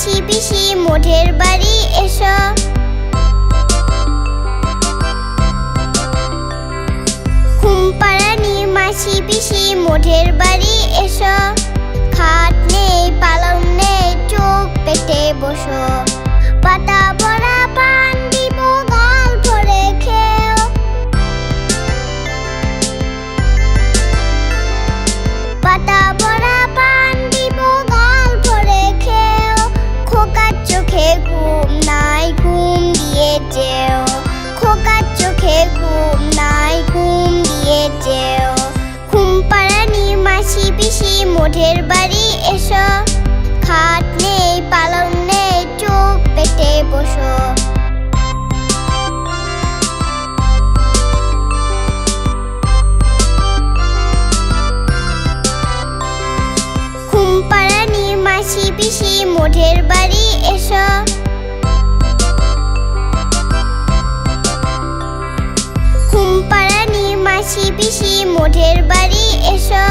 মাসি পিসি মোঠের বাড়ি এসো। ঘুমপাড়ানি মাসি পিসি মোঠের বাড়ি এসো। খাট নেই পালং নেই চোখ পেটে বসো। পাতা ভরা পান দিব গল্প রেখেও। পাতা ভরা পান দিব গল্প রেখেও। খোকার চোখে ঘুম নাই ঘুম দিয়ে যেও। খোকার চোখে ঘুম নাই ঘুম দিয়ে যেও। ঘুমপাড়ানি মাসি পিসি মোঠের বাড়ি এসো। খাট নেই পালং নেই চোখ পেটে বসো। ঘুমপাড়ানি মাসি পিসি মোঠের বাড়ি এসো। ঘুমপাড়ানি মাসি পিসি মোঠের বাড়ি এসো।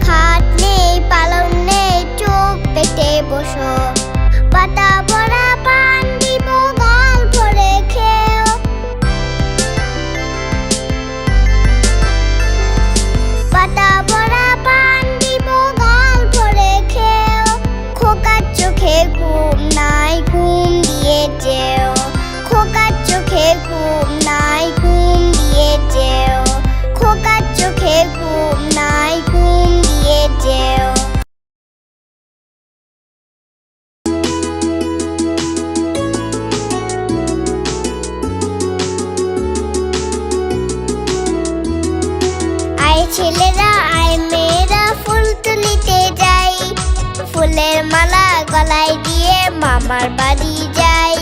খাট নেই পালং নেই চোখ পেটে বসো। পাতা ভরা পান দিব গল্প রেখেও। পাতা ভরা পান দিব গল্প রেখেও। খোকার চোখে ঘুম নাই ঘুম দিয়ে যেও। খোকার চোখে ঘুম নাই ঘুম দিয়ে যেও। খোকার চোখে ঘুম নাই ঘুম দিয়ে যেও। আয় ছেলেরা আয় মেয়েরা ফুল তুলিতে যাই। ফুলের মালা গলায় দিয়ে মামার বাড়ি যাই।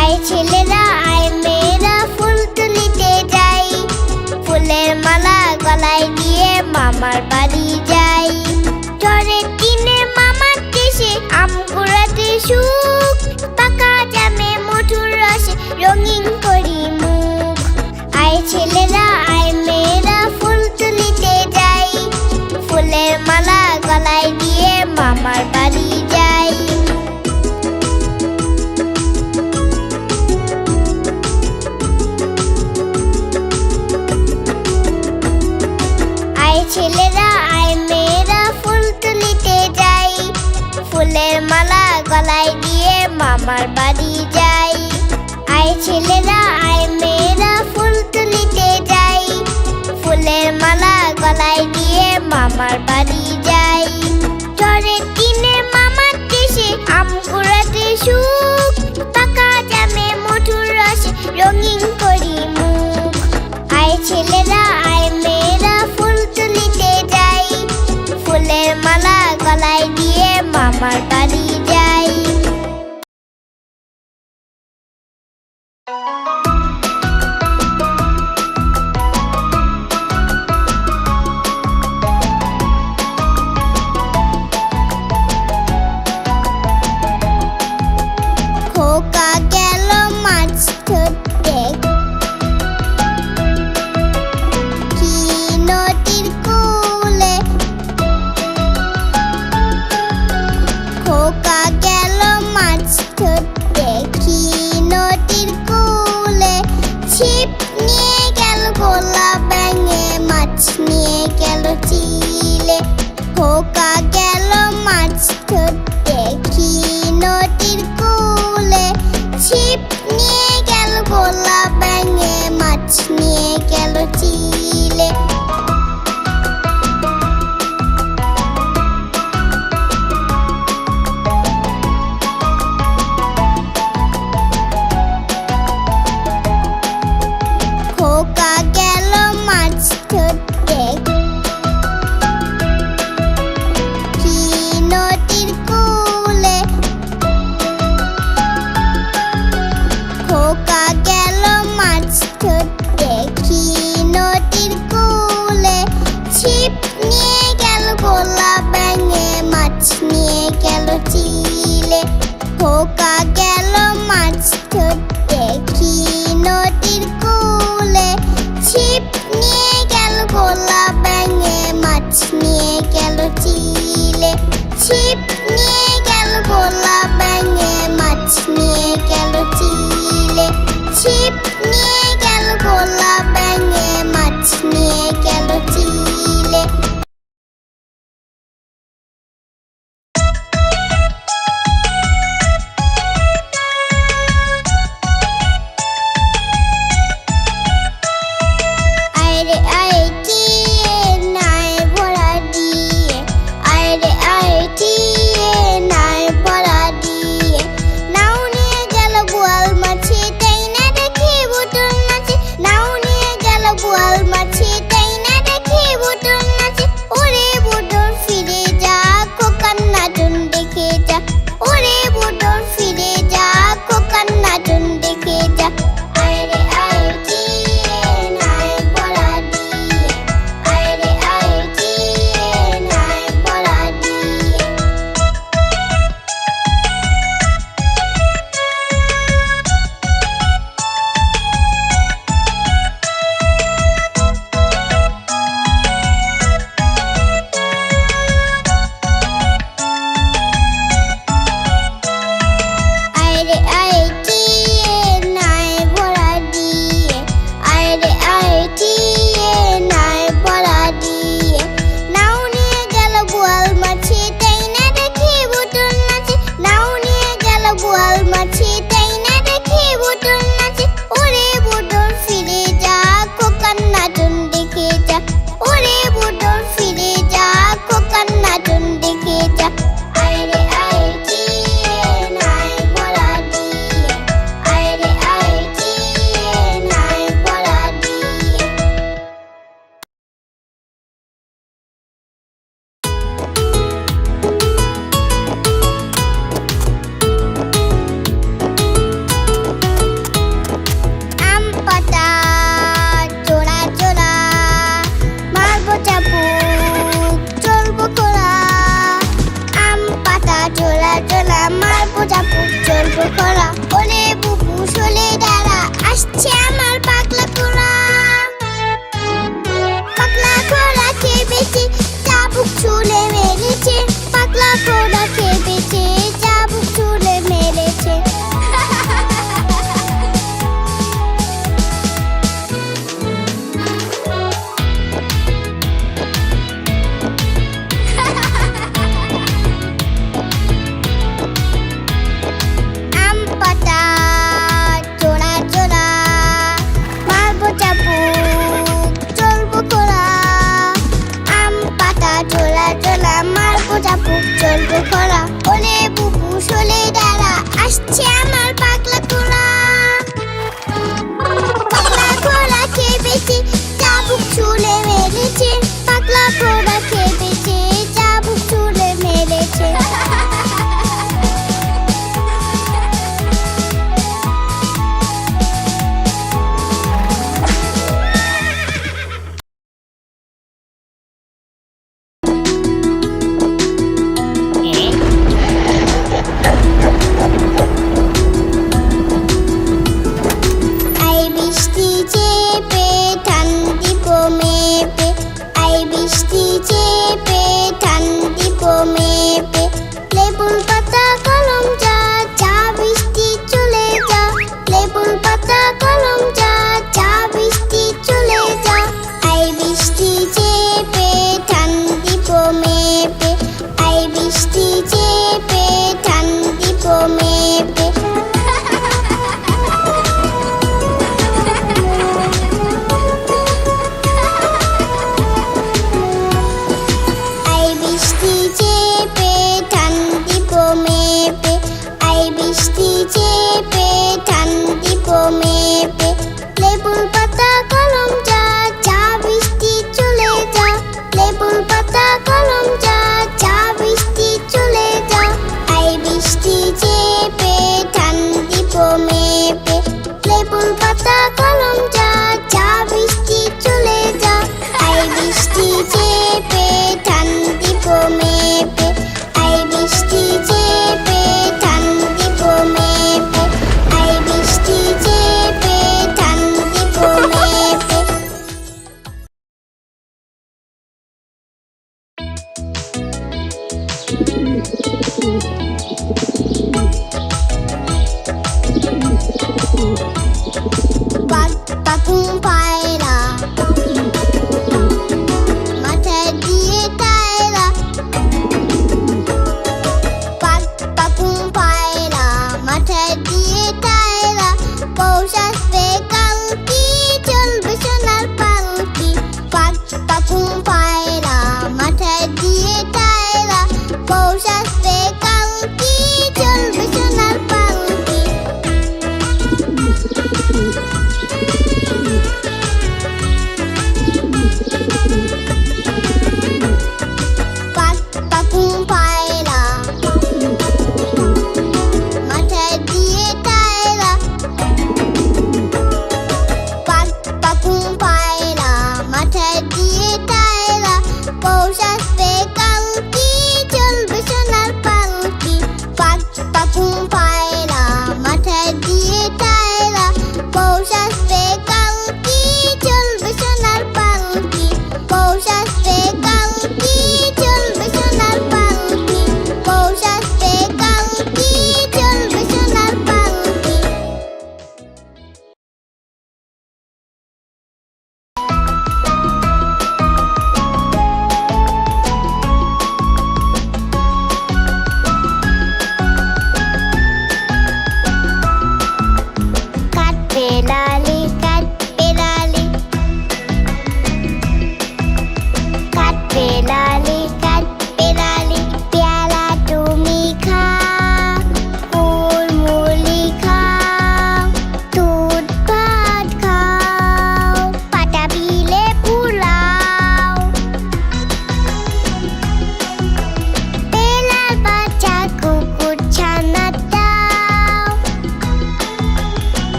আয় ছেলেরা আয় মেয়েরা ফুল তুলিতে যাই। ফুলের মালা গলায় দিয়ে মামার বাড়ি যাই। ঝড়ের দিনে মামার দেশে আম কুড়াতে সুখ। পাকা জামে মধুর রসে রঙিন করি মুখ। আয় ছেলেরা আয় মেয়েরা ফুল তুলিতে যাই। ফুলের মালা গলায় দিয়ে মামার বাড়ি যাই। আয় ছেলেরা আয় মেয়েরা ফুল তুলিতে যাই। ফুলের মালা গলায় দিয়ে মামার বাড়ি যাই। আয় ছেলেরা আয় মেয়েরা ফুল তুলিতে যাই। ফুলের মালা গলায় দিয়ে মামার বাড়ি যাই। ঝড়ের দিনে মামার দেশে আম কুড়াতে সুখ। পাকা জামে মধুর রসে রঙিন করি মুখ। আয় ছেলেরা আয় মেয়েরা ফুল তুলিতে যাই। ফুলের মালা গলায় দিয়ে মামার বাড়ি যাই। খোকা গেল মাছ ধরতে কি নদীর কূলে। খোকা গেল মাছ ধরতে কি নদীর কূলে। ছিপ নিয়ে গেল গোলা ব্যাঙে মাছ নিয়ে গেল চিলে। খোকা গেল মাছ ধরতে কি নদীর কূলে। ছিপ নিয়ে গেল গোলা ব্যাঙে মাছ নিয়ে গেল চিলে। খোকা গেল মাছ ধরতে কি নদীর কূলে। খোকা গেল মাছ ধরতে কি নদীর কূলে। ছিপ নিয়ে গেল গোলা ব্যাঙে মাছ নিয়ে গেল চিলে। খোকা গেল মাছ ধরতে কি নদীর কূলে। ছিপ নিয়ে গেল গোলা ব্যাঙে মাছ নিয়ে গেল চিলে। ছিপ নিয়ে গেল গোলা ব্যাঙে টিয়ে নাই পড়া দিয়ে নাও নিয়ে গেল গোয়াল মাছি তাই না দেখি বুটুল নাচে নাও নিয়ে গেল গোয়াল মাছি তাই না দেখি বুটুল নাচে ওরে বুটুল ফিরে যা খোকার নাচন দেখে যা ওরে বুটুল ফিরে যা খোকার নাচন দেখে যা আয় রে আয় টিয়ে নাই পড়া দিয়ে আয় রে আয় টিয়ে নাই পড়া দিয়ে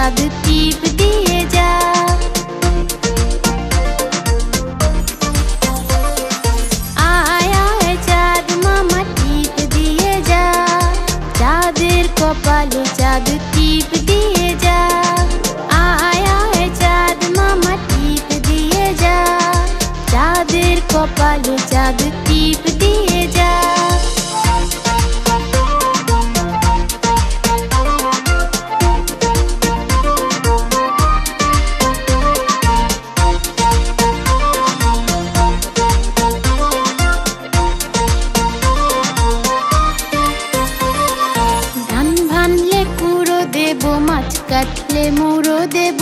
চাঁদ টিপ দিয়ে যা। আয় আয় চাঁদ মামা টিপ দিয়ে যা, চাঁদের কপালে চাঁদ টিপ দিয়ে যা। আয় আয় চাঁদ মামা টিপ দিয়ে যা, চাঁদের কপালে চাঁদ টিপ দিয়ে যা। ধান ভানলে কুড়ো দেব, মাছ কাটলে মুড়ো দেব।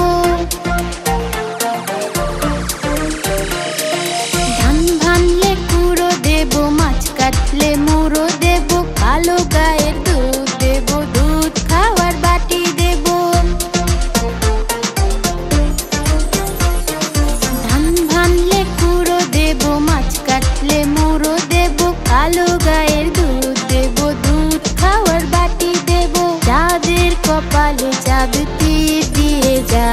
ধান ভানলে কুড়ো দেব, মাছ কাটলে মুড়ো দেব। কালো গায়ের দুধ দেব, দুধ খাওয়ার বাটি দেব। ধান ভানলে কুড়ো দেব, মাছ কাটলে মুড়ো দেব। কালো গায়ের দুধ দেব, দুধ খাওয়ার বাটি দেব। চাঁদের কপালে চাঁদ টিপ দিয়ে যা।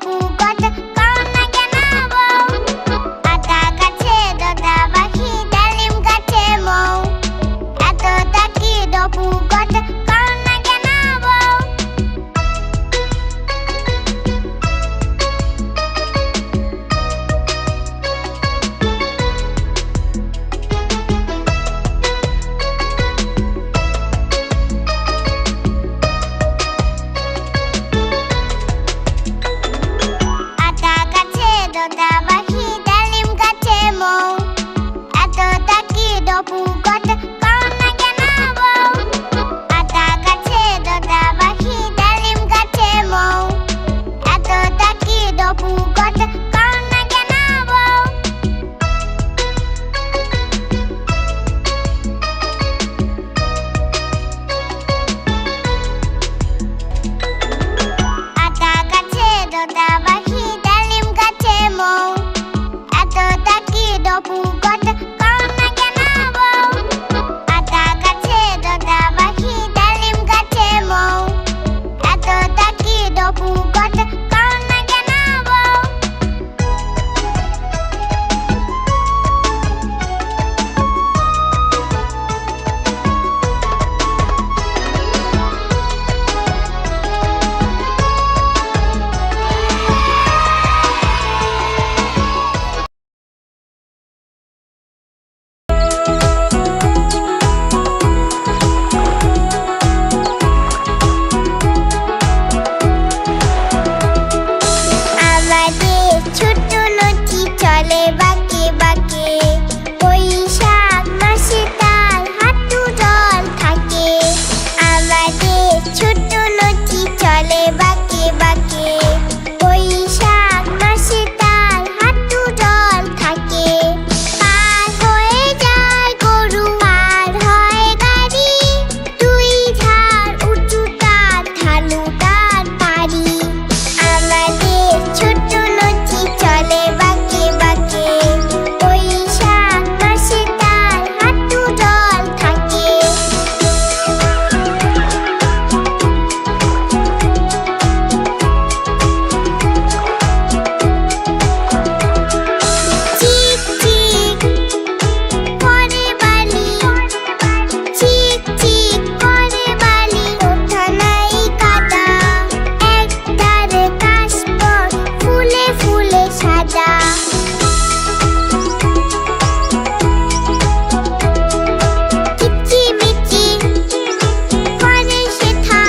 ডপু কত কও না কেন বউ আতা গাছে দোতা পাখি ডালিম গাছে মৌ এত ডাকি ডপু কত কও না কেন বউ আতা গাছে দোতা পাখি ডালিম গাছে মৌ এত ডাকি ডপু কত কও না কেন বউ আতা গাছে দোতা পাখি ডালিম গাছে মৌ এত ডাকি ডপু কত কও না কেন বউ আতা গাছে দোতা পাখি ডালিম গাছে মৌ এত ডাকি ডপু কত কও না কেন বউ আতা গাছে দোতা পাখি ডালিম গাছে মৌ এত ডাকি ডপু কত কও না কেন বউ আমাদের ছোট নদী চলে বাঁকে বাঁকে বৈশাখ মাসে তার হাঁটু জল থাকে আমাদের ছোট নদী চলে বাঁকে বাঁকে বৈশাখ মাসে তার হাঁটু জল থাকে পার হয়ে যায় গরু পার হয় গাড়ি দুই ধার উঁচু তার ঢালু তার পাড়ি আমাদের ছোট নদী চলে বাঁকে বাঁকে বৈশাখ মাসে তার হাঁটু জল থাকে চিক চিক করে বালি চিক চিক করে বালি ওঠানাই কাদা একধারে কাশবন ফুলে ফুলে সাদা কিচিমিচি করে শেঠা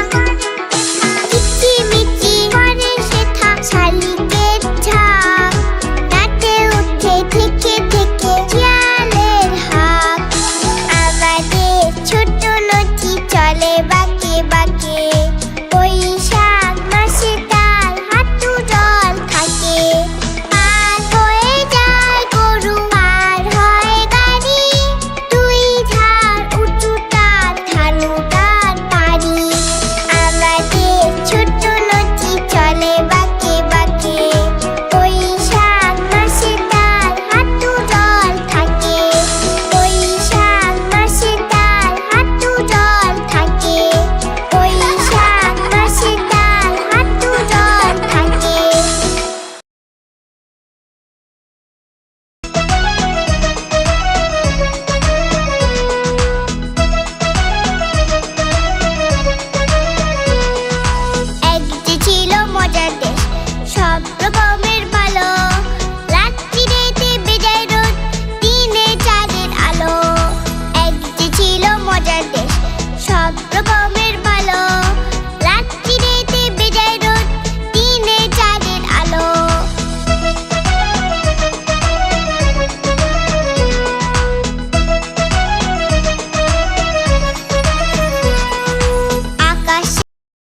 কিচিমিচি করে শেঠা শালিকের ঝাঁক রাতে উঠে থেকে থেকে শিয়ালের হাঁক আমাদের ছোট নদী চলে বাঁকে বাঁকে বৈশাখ মাসে তার হাঁটু জল থাকে পার হয়ে যায় গরু পার হয় গাড়ি দুই ধার উঁচু তার ঢালু তার পাড়ি আমাদের ছোট নদী চলে বাঁকে বাঁকে বৈশাখ মাসে তার হাঁটু জল থাকে বৈশাখ মাসে তার হাঁটু জল থাকে বৈশাখ মাসে তার হাঁটু জল থাকে একদিকে ছিল মজার দেশ সব রকমের ভালো রাত্রিরেতে বেজায় রোদ দিনে চাঁদের আলো একদিকে ছিল মজার দেশ সব রকম